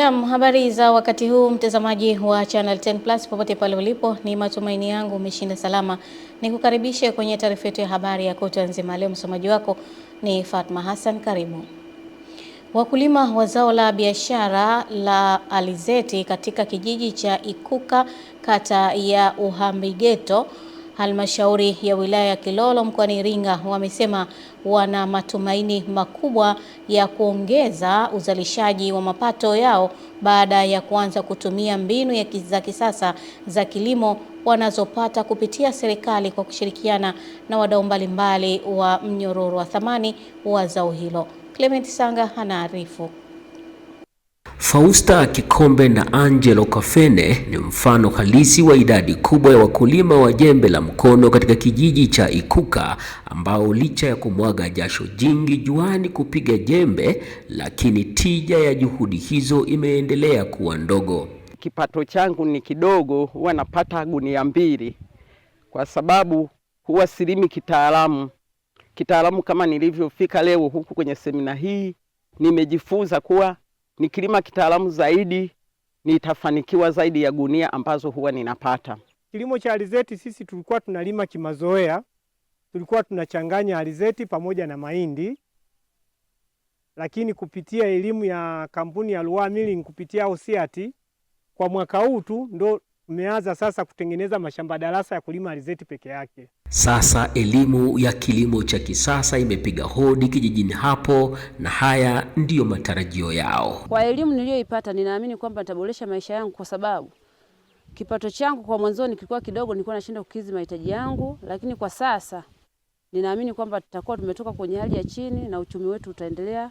Naam, habari za wakati huu mtazamaji wa Channel 10 Plus popote pale ulipo, ni matumaini yangu umeshinda salama. Nikukaribishe kwenye taarifa yetu ya habari ya kutwa nzima. Leo msomaji wako ni Fatma Hassan, karibu. Wakulima wa zao la biashara la alizeti katika kijiji cha Ikuka, kata ya Uhambigeto, halmashauri ya wilaya ya Kilolo mkoani Iringa, wamesema wana matumaini makubwa ya kuongeza uzalishaji wa mapato yao baada ya kuanza kutumia mbinu za kisasa za kilimo wanazopata kupitia serikali kwa kushirikiana na wadau mbalimbali wa mnyororo wa thamani wa zao hilo. Clement Sanga anaarifu. Fausta Kikombe na Angelo Kafene ni mfano halisi wa idadi kubwa ya wakulima wa jembe la mkono katika kijiji cha Ikuka ambao licha ya kumwaga jasho jingi juani kupiga jembe, lakini tija ya juhudi hizo imeendelea kuwa ndogo. Kipato changu ni kidogo, huwa napata gunia 2 kwa sababu huwa silimi kitaalamu kama nilivyofika leo huku kwenye semina hii. Nimejifunza kuwa nikilima kitaalamu zaidi nitafanikiwa zaidi ya gunia ambazo huwa ninapata. Kilimo cha alizeti sisi tulikuwa tunalima kimazoea, tulikuwa tunachanganya alizeti pamoja na mahindi, lakini kupitia elimu ya kampuni ya Luwa Milling kupitia Osiati, kwa mwaka huu tu ndo tumeanza sasa kutengeneza mashamba darasa ya kulima alizeti peke yake. Sasa elimu ya kilimo cha kisasa imepiga hodi kijijini hapo, na haya ndiyo matarajio yao. Kwa elimu niliyoipata, ninaamini kwamba nitaboresha maisha yangu, kwa sababu kipato changu kwa mwanzoni kilikuwa kidogo, nilikuwa nashinda kukidhi mahitaji yangu, lakini kwa sasa ninaamini kwamba tutakuwa tumetoka kwenye hali ya chini na uchumi wetu utaendelea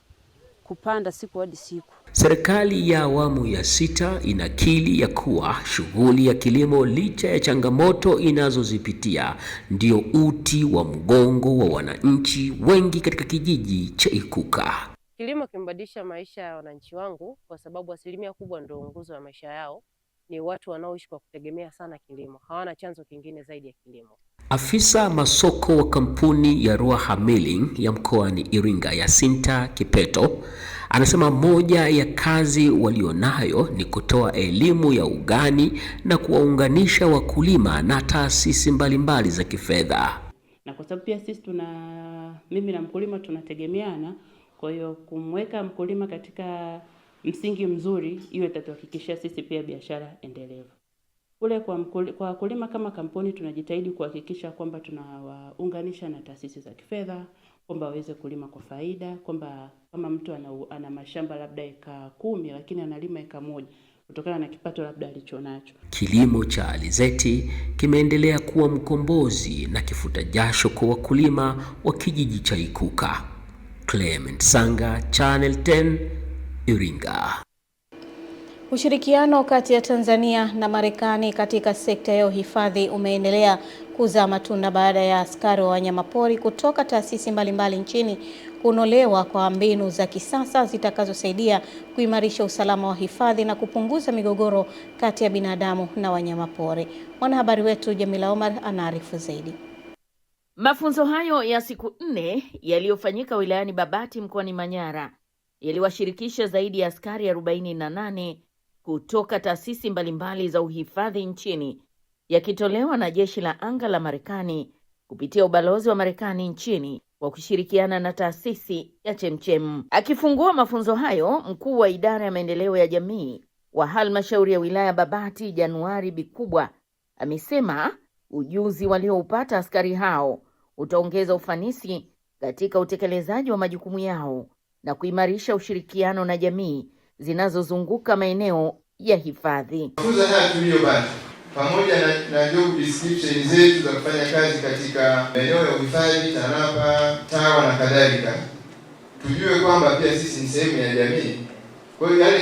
kupanda siku hadi siku. Serikali ya awamu ya 6 inakili ya kuwa shughuli ya kilimo licha ya changamoto inazozipitia ndio uti wa mgongo wa wananchi wengi katika kijiji cha Ikuka. Kilimo kimebadilisha maisha ya wananchi wangu kwa sababu asilimia kubwa ndio nguzo ya maisha yao. Ni watu wanaoishi kwa kutegemea sana kilimo. Hawana chanzo kingine zaidi ya kilimo. Afisa masoko wa kampuni ya Luwa Milling ya mkoani Iringa, Yasinta Kipeto, anasema moja ya kazi walionayo ni kutoa elimu ya ugani na kuwaunganisha wakulima na taasisi mbalimbali za kifedha. Na kwa sababu pia sisi mimi na mkulima tunategemeana, kwa hiyo kumweka mkulima katika msingi mzuri iwe itatuhakikishia sisi pia biashara endelevu. Kule kwa wakulima kama kampuni tunajitahidi kuhakikisha kwamba tunawaunganisha na taasisi za kifedha, kwamba waweze kulima kwa faida, kwamba kama mtu ana mashamba labda eka 10 lakini analima eka 1 kutokana na kipato labda alichonacho. Kilimo cha alizeti kimeendelea kuwa mkombozi na kifuta jasho kwa wakulima wa kijiji cha Ikuka. Clement Sanga, Channel 10, Iringa. Ushirikiano kati ya Tanzania na Marekani katika sekta ya uhifadhi umeendelea kuzaa matunda baada ya askari wa wanyamapori kutoka taasisi mbalimbali nchini kunolewa kwa mbinu za kisasa zitakazosaidia kuimarisha usalama wa hifadhi na kupunguza migogoro kati ya binadamu na wanyamapori. Mwanahabari wetu Jamila Omar anaarifu zaidi. Mafunzo hayo ya siku 4 yaliyofanyika wilayani Babati mkoani Manyara yaliwashirikisha zaidi ya askari 48 kutoka taasisi mbalimbali za uhifadhi nchini, yakitolewa na jeshi la anga la Marekani kupitia ubalozi wa Marekani nchini kwa kushirikiana na taasisi ya Chemchem. Akifungua mafunzo hayo, mkuu wa idara ya maendeleo ya jamii wa halmashauri ya wilaya Babati, Januari Bikubwa, amesema ujuzi walioupata askari hao utaongeza ufanisi katika utekelezaji wa majukumu yao na kuimarisha ushirikiano na jamii zinazozunguka maeneo ya hifadhi. Mafunzo haya tuliyopata pamoja na job description zetu za kufanya kazi katika maeneo ya uhifadhi, tarafa, tawa na kadhalika, tujue kwamba pia sisi ni sehemu ya jamii. Kwa hiyo yale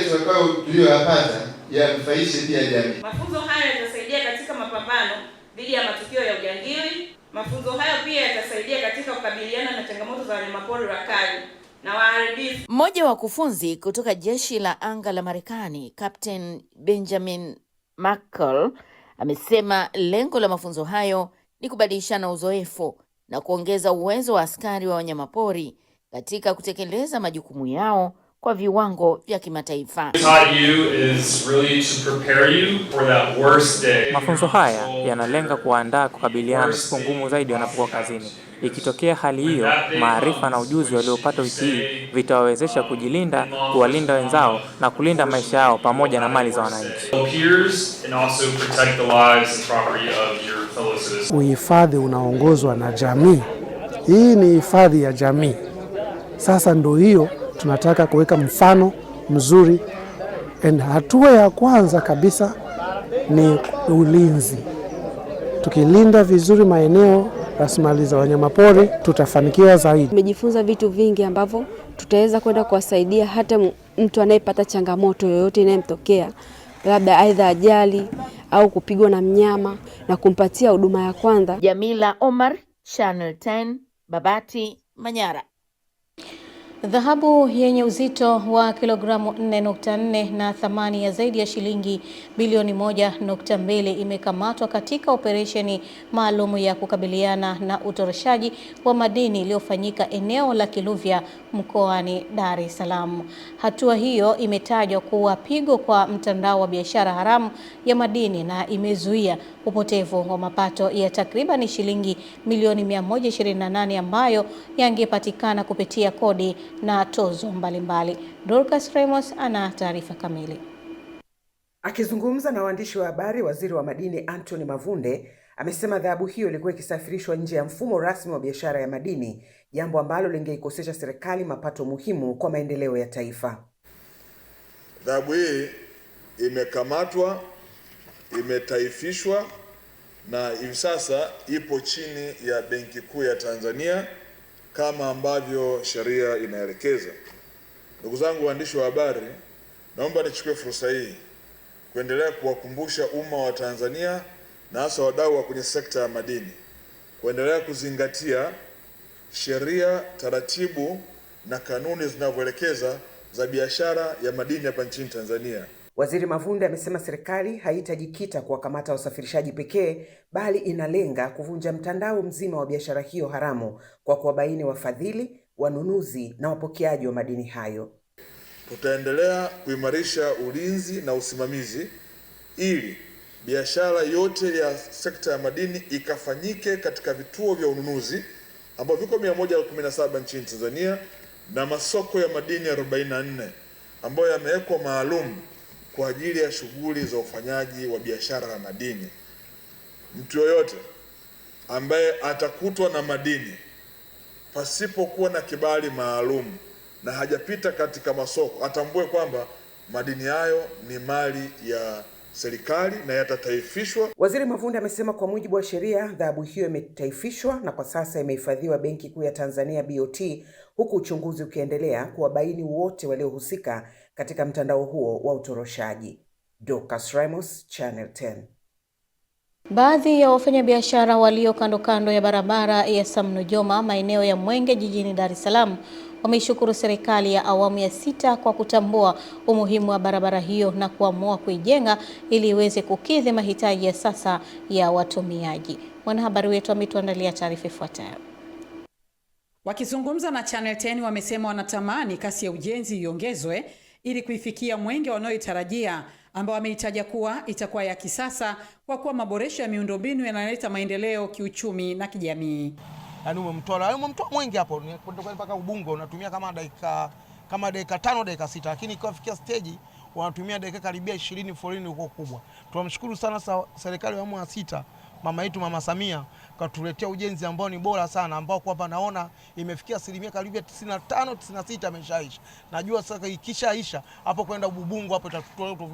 tuliyoyapata yanufaishe pia jamii. Mafunzo haya yatasaidia katika mapambano dhidi ya matukio ya ujangili. Mafunzo hayo pia yatasaidia katika kukabiliana na changamoto za wanyamapori wakali na waharibifu. Mmoja wa wakufunzi kutoka jeshi la anga la Marekani, Captain Benjamin McCall, amesema lengo la mafunzo hayo ni kubadilishana uzoefu na kuongeza uwezo wa askari wa wanyamapori katika kutekeleza majukumu yao kwa viwango vya kimataifa. Mafunzo haya yanalenga kuandaa kukabiliana na siku ngumu zaidi wanapokuwa kazini. Ikitokea hali hiyo, maarifa na ujuzi waliopata wiki hii vitawawezesha kujilinda, kuwalinda wenzao na kulinda maisha yao pamoja na mali za wananchi. Uhifadhi unaongozwa na jamii. Hii ni hifadhi ya jamii. Sasa ndio hiyo tunataka kuweka mfano mzuri. Hatua ya kwanza kabisa ni ulinzi. Tukilinda vizuri maeneo rasilimali za wanyamapori tutafanikiwa zaidi. Tumejifunza vitu vingi ambavyo tutaweza kwenda kuwasaidia hata mtu anayepata changamoto yoyote inayomtokea, labda aidha ajali au kupigwa na mnyama, na kumpatia huduma ya kwanza. Jamila Omar, Channel 10, Babati, Manyara. Dhahabu yenye uzito wa kilogramu 4.4 na thamani ya zaidi ya shilingi bilioni 1.2 imekamatwa katika operesheni maalum ya kukabiliana na utoroshaji wa madini iliyofanyika eneo la Kiluvya mkoani Dar es Salaam. Hatua hiyo imetajwa kuwa pigo kwa mtandao wa biashara haramu ya madini na imezuia upotevu wa mapato ya takriban shilingi milioni 128 ambayo yangepatikana kupitia kodi na tozo mbalimbali. Dorcas Ramos ana taarifa kamili. Akizungumza na waandishi wa habari, waziri wa madini Anthony Mavunde amesema dhahabu hiyo ilikuwa ikisafirishwa nje ya mfumo rasmi wa biashara ya madini, jambo ambalo lingeikosesha serikali mapato muhimu kwa maendeleo ya taifa. Dhahabu hii imekamatwa, imetaifishwa na hivi sasa ipo chini ya Benki Kuu ya Tanzania kama ambavyo sheria inaelekeza. Ndugu zangu waandishi wa habari, naomba nichukue fursa hii kuendelea kuwakumbusha umma wa Tanzania na hasa wadau wa kwenye sekta ya madini kuendelea kuzingatia sheria, taratibu na kanuni zinavyoelekeza za biashara ya madini hapa nchini Tanzania. Waziri Mavunde amesema serikali haitajikita kuwakamata wasafirishaji pekee, bali inalenga kuvunja mtandao mzima wa biashara hiyo haramu kwa kuwabaini wafadhili, wanunuzi na wapokeaji wa madini hayo. Tutaendelea kuimarisha ulinzi na usimamizi ili biashara yote ya sekta ya madini ikafanyike katika vituo vya ununuzi ambavyo viko 117 nchini Tanzania na masoko ya madini 44 ambayo yamewekwa maalum kwa ajili ya shughuli za ufanyaji wa biashara ya madini. Mtu yoyote ambaye atakutwa na madini pasipokuwa na kibali maalum na hajapita katika masoko, atambue kwamba madini hayo ni mali ya serikali na yatataifishwa. Waziri Mavunde amesema kwa mujibu wa sheria, dhahabu hiyo imetaifishwa na kwa sasa imehifadhiwa Benki Kuu ya Tanzania BOT, huku uchunguzi ukiendelea kuwabaini wote waliohusika katika mtandao huo wa utoroshaji. Dorcas Ramos, Channel 10. Baadhi ya wafanyabiashara walio kando ya barabara ya Sam Nujoma maeneo ya Mwenge jijini Dar es Salaam wameishukuru serikali ya awamu ya 6 kwa kutambua umuhimu wa barabara hiyo na kuamua kuijenga ili iweze kukidhi mahitaji ya sasa ya watumiaji. Mwanahabari wetu ametuandalia taarifa ifuatayo. Wakizungumza na Channel 10 wamesema wanatamani kasi ya ujenzi iongezwe ili kuifikia Mwenge wanaoitarajia, ambao wameitaja kuwa itakuwa ya kisasa kwa kuwa maboresho ya miundombinu yanaleta maendeleo kiuchumi na kijamii. Yaani umemtoa Mwenge hapo kutoka mpaka Ubungo unatumia kama dakika 5 dakika 6, lakini ikifikia stage wanatumia dakika karibia 20 foleni huko kubwa. Tunamshukuru sana serikali ya awamu ya 6, mama yetu Mama Samia katuletea ujenzi ambao ni bora sana, ambao kwa hapa naona imefikia asilimia karibia 95-96 ameshaisha. Najua sasa ikishaisha hapo kwenda Ubungo hapo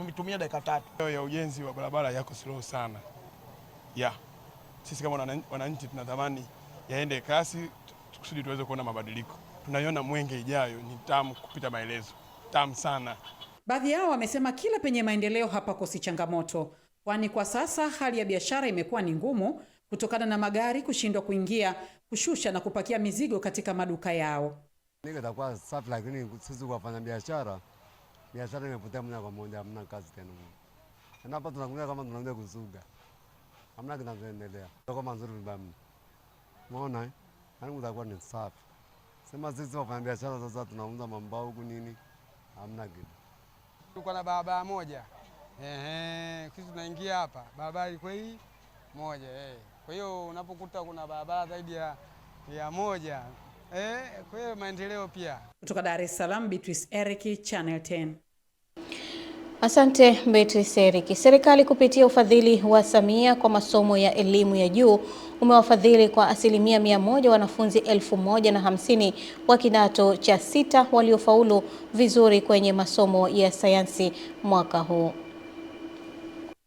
tutumia dakika 3. Ya ujenzi wa barabara yako slow sana. Sisi kama wananchi tunatamani yaende kasi kusudi tuweze kuona mabadiliko. Tunaiona Mwenge ijayo ni tamu kupita maelezo. Tamu sana. Baadhi yao wamesema kila penye maendeleo hapakosi changamoto, kwani kwa sasa hali ya biashara imekuwa ni ngumu kutokana na magari kushindwa kuingia, kushusha na kupakia mizigo katika maduka yao. Itakuwa safi, lakini sisi wafanya biashara imepotea mna kwa moja, hamna kazi tena. Na hapa tunakuja kama tunaanza kuzuga. Hamna kinachoendelea. Kama nzuri vibaya. Unaona yani utakuwa ni safi. Sema sisi wafanya biashara sasa tunauza mambao huku nini? hamna kitu. Tuko na barabara moja. Sisi tunaingia hapa. Barabara iko hii moja. Kwa hiyo unapokuta kuna barabara zaidi ya moja. Kwa hiyo maendeleo pia. Kutoka Dar es Salaam, Beatrice Eric, Channel 10. Asante Beatrice Eric. Serikali kupitia ufadhili wa Samia kwa masomo ya elimu ya juu umewafadhili kwa 100% wanafunzi 1050 wa kidato cha 6 waliofaulu vizuri kwenye masomo ya sayansi mwaka huu.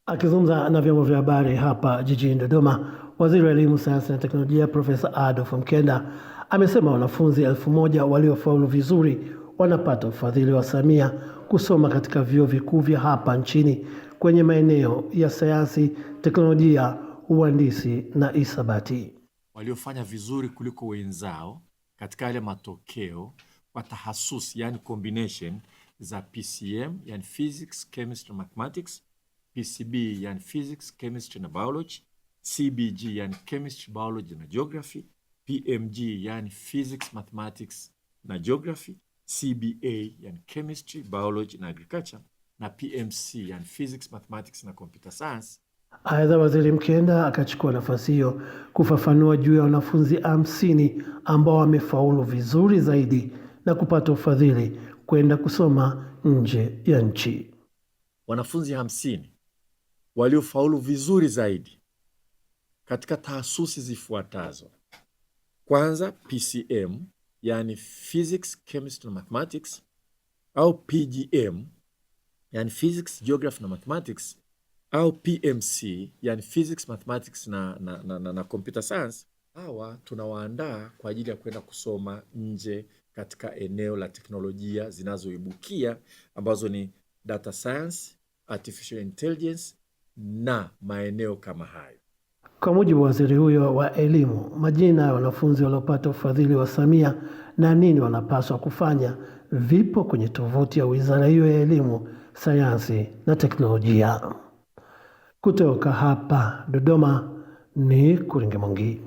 Akizungumza na vyombo vya habari hapa jijini Dodoma, Waziri wa Elimu, Sayansi na Teknolojia Profesa Adolf Mkenda amesema wanafunzi 1000 waliofaulu vizuri wanapata ufadhili wa Samia kusoma katika vyuo vikuu vya hapa nchini kwenye maeneo ya sayansi, teknolojia, uhandisi na hisabati. Waliofanya vizuri kuliko wenzao katika yale matokeo kwa tahasusi, yani combination za PCM, yani physics, chemistry, mathematics, PCB, yani physics, chemistry na biology, CBG, yani chemistry, biology na geography, PMG, yani physics, mathematics na geography, CBA, yani chemistry, biology na agriculture, na PMC, yani physics, mathematics na computer science. Aidha, Waziri Mkenda akachukua nafasi hiyo kufafanua juu ya wanafunzi 50 ambao wamefaulu vizuri zaidi na kupata ufadhili kwenda kusoma nje ya nchi. Wanafunzi 50 waliofaulu vizuri zaidi katika tahasusi zifuatazo. Kwanza, PCM, yani physics, chemistry na mathematics, au PGM, yani physics, geography na mathematics, au PMC, yani physics, mathematics na computer science. Hawa tunawaandaa kwa ajili ya kwenda kusoma nje katika eneo la teknolojia zinazoibukia ambazo ni data science, artificial intelligence na maeneo kama hayo. Kwa mujibu wa waziri huyo wa elimu, majina ya wanafunzi waliopata ufadhili wa Samia na nini wanapaswa kufanya vipo kwenye tovuti ya wizara hiyo ya elimu, sayansi na teknolojia. Kutoka hapa Dodoma ni Kuringe Mongi.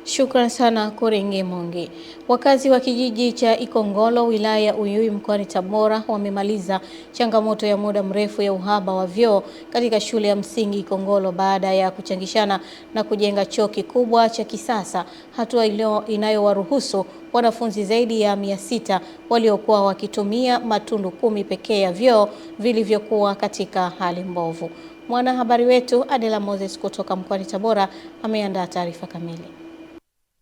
Shukrani sana Kuringe Mongi. Wakazi wa kijiji cha Ikongolo wilaya ya Uyui mkoani Tabora wamemaliza changamoto ya muda mrefu ya uhaba wa vyoo katika shule ya msingi Ikongolo baada ya kuchangishana na kujenga choo kikubwa cha kisasa, hatua inayowaruhusu wanafunzi zaidi ya 600 waliokuwa wakitumia matundu 10 pekee ya vyoo vilivyokuwa katika hali mbovu. Mwanahabari wetu Adela Moses kutoka mkoani Tabora ameandaa taarifa kamili.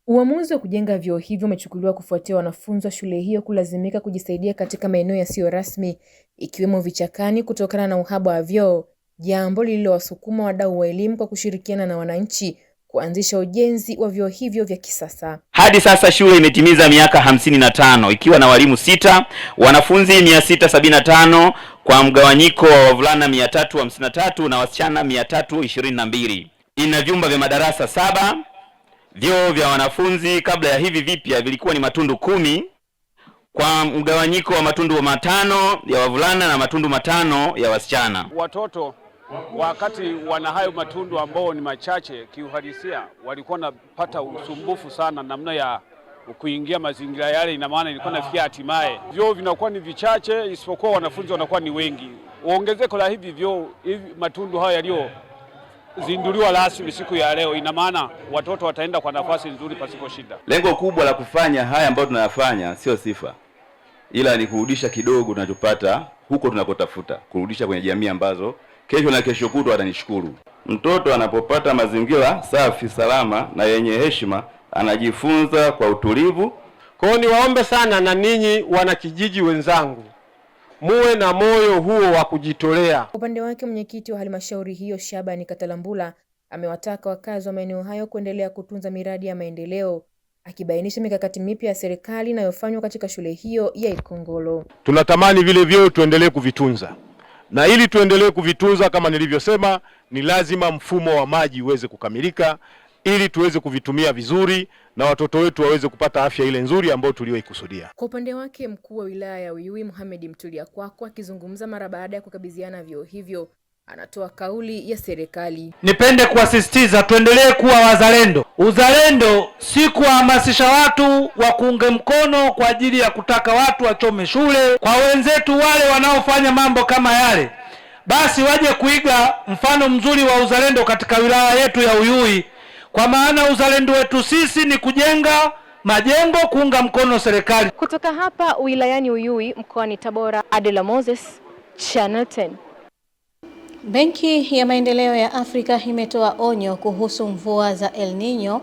Uamuzi wa kujenga vyoo hivyo umechukuliwa kufuatia wanafunzi wa shule hiyo kulazimika kujisaidia katika maeneo yasiyo rasmi ikiwemo vichakani kutokana na uhaba wa vyoo, jambo lililowasukuma wadau wa elimu kwa kushirikiana na wananchi kuanzisha ujenzi wa vyoo hivyo vya kisasa. Hadi sasa shule imetimiza miaka 55 ikiwa na walimu 6, wanafunzi 675 kwa mgawanyiko wa wavulana 353 na wasichana 322. Ina vyumba vya madarasa 7. Vyoo vya wanafunzi kabla ya hivi vipya vilikuwa ni matundu 10 kwa mgawanyiko wa matundu 5 ya wavulana na matundu 5 ya wasichana. Watoto wakati wana hayo matundu ambao ni machache, kiuhalisia walikuwa napata usumbufu sana namna ya kuingia mazingira yale. Ina maana ilikuwa nafikia hatimaye vyoo vinakuwa ni vichache isipokuwa wanafunzi wanakuwa ni wengi. Ongezeko la hivi vyoo, hivi matundu haya yalio zinduliwa rasmi siku ya leo, ina maana watoto wataenda kwa nafasi nzuri pasipo shida. Lengo kubwa la kufanya haya ambayo tunayafanya sio sifa, ila ni kurudisha kidogo tunachopata huko tunakotafuta, kurudisha kwenye jamii ambazo kesho na kesho kutwa watanishukuru. Mtoto anapopata mazingira safi, salama na yenye heshima, anajifunza kwa utulivu. Kwa hiyo niwaombe sana na ninyi wanakijiji wenzangu, muwe na moyo huo wa kujitolea. Upande wake mwenyekiti wa halmashauri hiyo Shabani Katalambula amewataka wakazi wa maeneo hayo kuendelea kutunza miradi ya maendeleo, akibainisha mikakati mipya ya serikali inayofanywa katika shule hiyo ya Ikongolo. Tunatamani vile vyoo tuendelee kuvitunza. Na ili tuendelee kuvitunza kama nilivyosema, ni lazima mfumo wa maji uweze kukamilika ili tuweze kuvitumia vizuri na watoto wetu waweze kupata afya ile nzuri ambayo tulioikusudia. Kwa upande wake mkuu wa wilaya ya Uyui Mohamed Mtulia Kwako akizungumza mara baada ya kukabidhiana vyoo hivyo anatoa kauli ya serikali. Nipende kuasisitiza tuendelee kuwa wazalendo. Uzalendo si kuhamasisha watu wa kuunga mkono kwa ajili ya kutaka watu wachome shule. Kwa wenzetu wale wanaofanya mambo kama yale, basi waje kuiga mfano mzuri wa uzalendo katika wilaya yetu ya Uyui, kwa maana uzalendo wetu sisi ni kujenga majengo, kuunga mkono serikali. Kutoka hapa wilayani Uyui mkoani Tabora, Adela Moses, Channel 10. Benki ya Maendeleo ya Afrika imetoa onyo kuhusu mvua za El Nino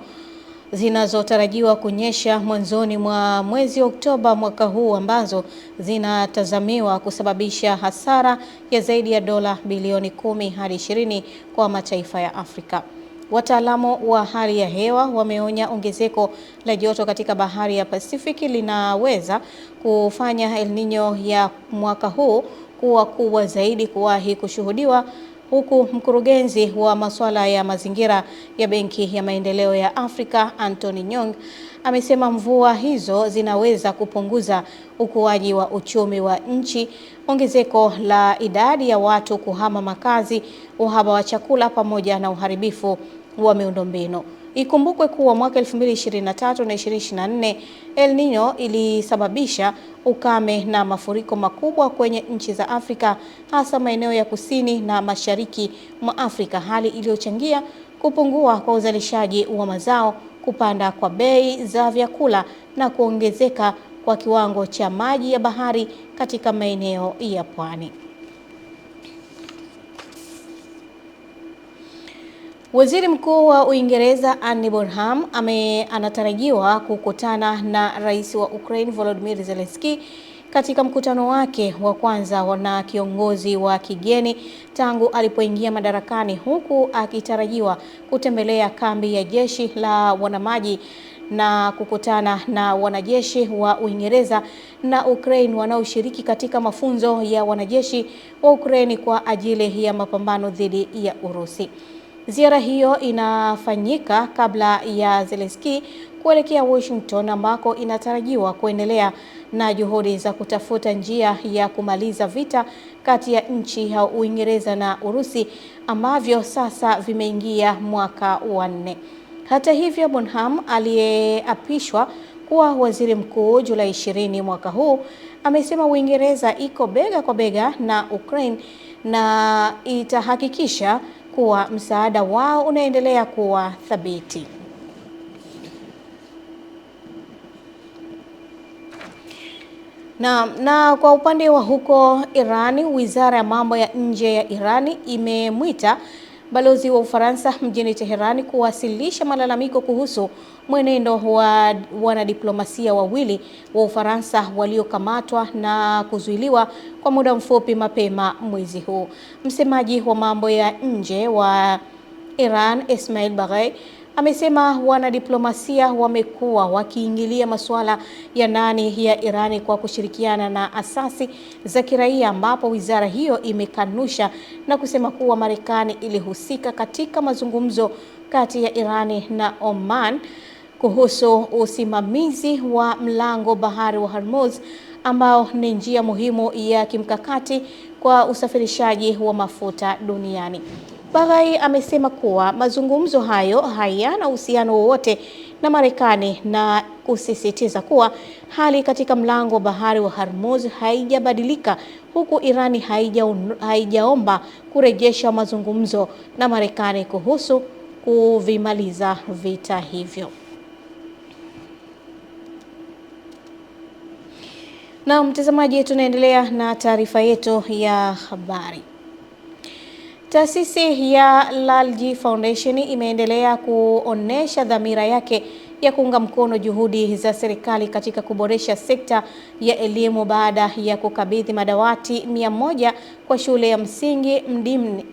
zinazotarajiwa kunyesha mwanzoni mwa mwezi Oktoba mwaka huu, ambazo zinatazamiwa kusababisha hasara ya zaidi ya dola bilioni 10 hadi 20 kwa mataifa ya Afrika. Wataalamu wa hali ya hewa wameonya ongezeko la joto katika bahari ya Pasifiki linaweza kufanya El Nino ya mwaka huu kuwa kubwa zaidi kuwahi kushuhudiwa, huku mkurugenzi wa masuala ya mazingira ya Benki ya Maendeleo ya Afrika Anthony Nyong amesema mvua hizo zinaweza kupunguza ukuaji wa uchumi wa nchi, ongezeko la idadi ya watu kuhama makazi, uhaba wa chakula pamoja na uharibifu wa miundombinu. Ikumbukwe kuwa mwaka 2023 na 2024 El Nino ilisababisha ukame na mafuriko makubwa kwenye nchi za Afrika, hasa maeneo ya kusini na mashariki mwa Afrika, hali iliyochangia kupungua kwa uzalishaji wa mazao, kupanda kwa bei za vyakula na kuongezeka kwa kiwango cha maji ya bahari katika maeneo ya pwani. Waziri Mkuu wa Uingereza Andy Burnham anatarajiwa kukutana na Rais wa Ukraine Volodymyr Zelensky katika mkutano wake wa kwanza na kiongozi wa kigeni tangu alipoingia madarakani, huku akitarajiwa kutembelea kambi ya jeshi la wanamaji na kukutana na wanajeshi wa Uingereza na Ukraine wanaoshiriki katika mafunzo ya wanajeshi wa Ukraine kwa ajili ya mapambano dhidi ya Urusi. Ziara hiyo inafanyika kabla ya Zelensky kuelekea Washington, ambako inatarajiwa kuendelea na juhudi za kutafuta njia ya kumaliza vita kati ya nchi ya Uingereza na Urusi ambavyo sasa vimeingia mwaka wa 4. Hata hivyo, Burnham aliyeapishwa kuwa waziri mkuu Julai 20 mwaka huu amesema Uingereza iko bega kwa bega na Ukraine na itahakikisha kuwa msaada wao unaendelea kuwa thabiti. Na kwa upande wa huko Irani, Wizara ya Mambo ya Nje ya Irani imemwita balozi wa Ufaransa mjini Teherani kuwasilisha malalamiko kuhusu mwenendo wa wanadiplomasia wawili wa Ufaransa waliokamatwa na kuzuiliwa kwa muda mfupi mapema mwezi huu. Msemaji wa mambo ya nje wa Iran, Ismail Baghai, amesema wanadiplomasia wamekuwa wakiingilia masuala ya ndani ya Irani kwa kushirikiana na asasi za kiraia, ambapo wizara hiyo imekanusha na kusema kuwa Marekani ilihusika katika mazungumzo kati ya Irani na Oman kuhusu usimamizi wa mlango bahari wa Hormuz, ambao ni njia muhimu ya kimkakati kwa usafirishaji wa mafuta duniani. Baghai amesema kuwa mazungumzo hayo hayana uhusiano wowote na Marekani na kusisitiza kuwa hali katika mlango bahari wa Hormuz haijabadilika, huku Irani haijaomba kurejesha mazungumzo na Marekani kuhusu kuvimaliza vita hivyo. Na mtazamaji, tunaendelea na taarifa yetu ya habari. Taasisi ya Lalji Foundation imeendelea kuonesha dhamira yake ya kuunga mkono juhudi za serikali katika kuboresha sekta ya elimu baada ya kukabidhi madawati 100 kwa shule ya msingi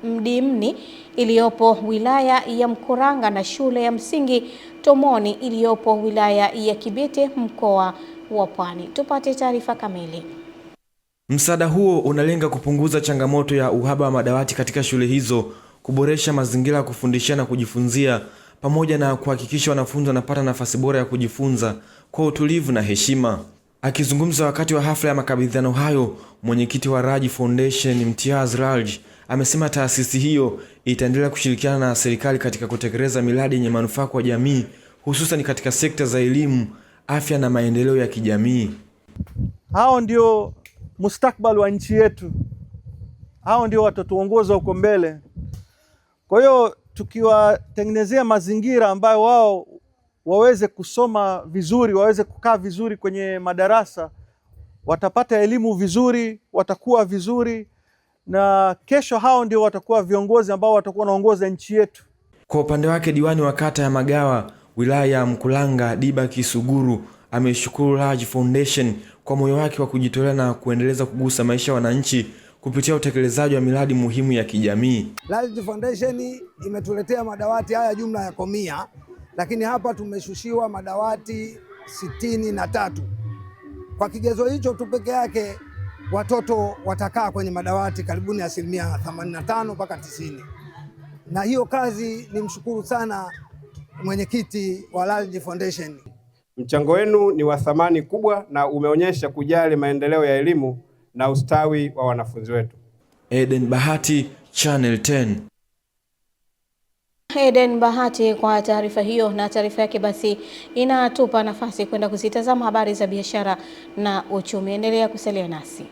Mdimni iliyopo wilaya ya Mkuranga na shule ya msingi Tomoni iliyopo wilaya ya Kibete mkoa wa Pwani. Tupate taarifa kamili. Msaada huo unalenga kupunguza changamoto ya uhaba wa madawati katika shule hizo, kuboresha mazingira ya kufundishia na kujifunzia, pamoja na kuhakikisha wanafunzi wanapata nafasi bora ya kujifunza kwa utulivu na heshima. Akizungumza wakati wa hafla ya makabidhiano hayo, mwenyekiti wa Raji Foundation Imtiaz Raj amesema taasisi hiyo itaendelea kushirikiana na serikali katika kutekeleza miradi yenye manufaa kwa jamii, hususan katika sekta za elimu, afya na maendeleo ya kijamii. Hao ndio mustakbali wa nchi yetu. Hao ndio watatuongoza huko mbele. Kwa hiyo tukiwatengenezea mazingira ambayo wao waweze kusoma vizuri, waweze kukaa vizuri kwenye madarasa, watapata elimu vizuri, watakuwa vizuri, na kesho hao ndio watakuwa viongozi ambao watakuwa wanaongoza nchi yetu. Kwa upande wake, diwani wa kata ya Magawa, wilaya ya Mkulanga, Diba Kisuguru, ameshukuru Large Foundation kwa moyo wake wa kujitolea na kuendeleza kugusa maisha ya wananchi kupitia utekelezaji wa miradi muhimu ya kijamii. Large Foundation imetuletea madawati haya jumla ya 100, lakini hapa tumeshushiwa madawati 63. Kwa kigezo hicho tu peke yake watoto watakaa kwenye madawati karibuni 85% mpaka 90. Na hiyo kazi ni mshukuru sana mwenyekiti wa Large Foundation. Mchango wenu ni wa thamani kubwa na umeonyesha kujali maendeleo ya elimu na ustawi wa wanafunzi wetu. Eden Bahati, Channel 10. Eden Bahati kwa taarifa hiyo, na taarifa yake basi inatupa nafasi kwenda kuzitazama habari za biashara na uchumi. Endelea kusalia nasi.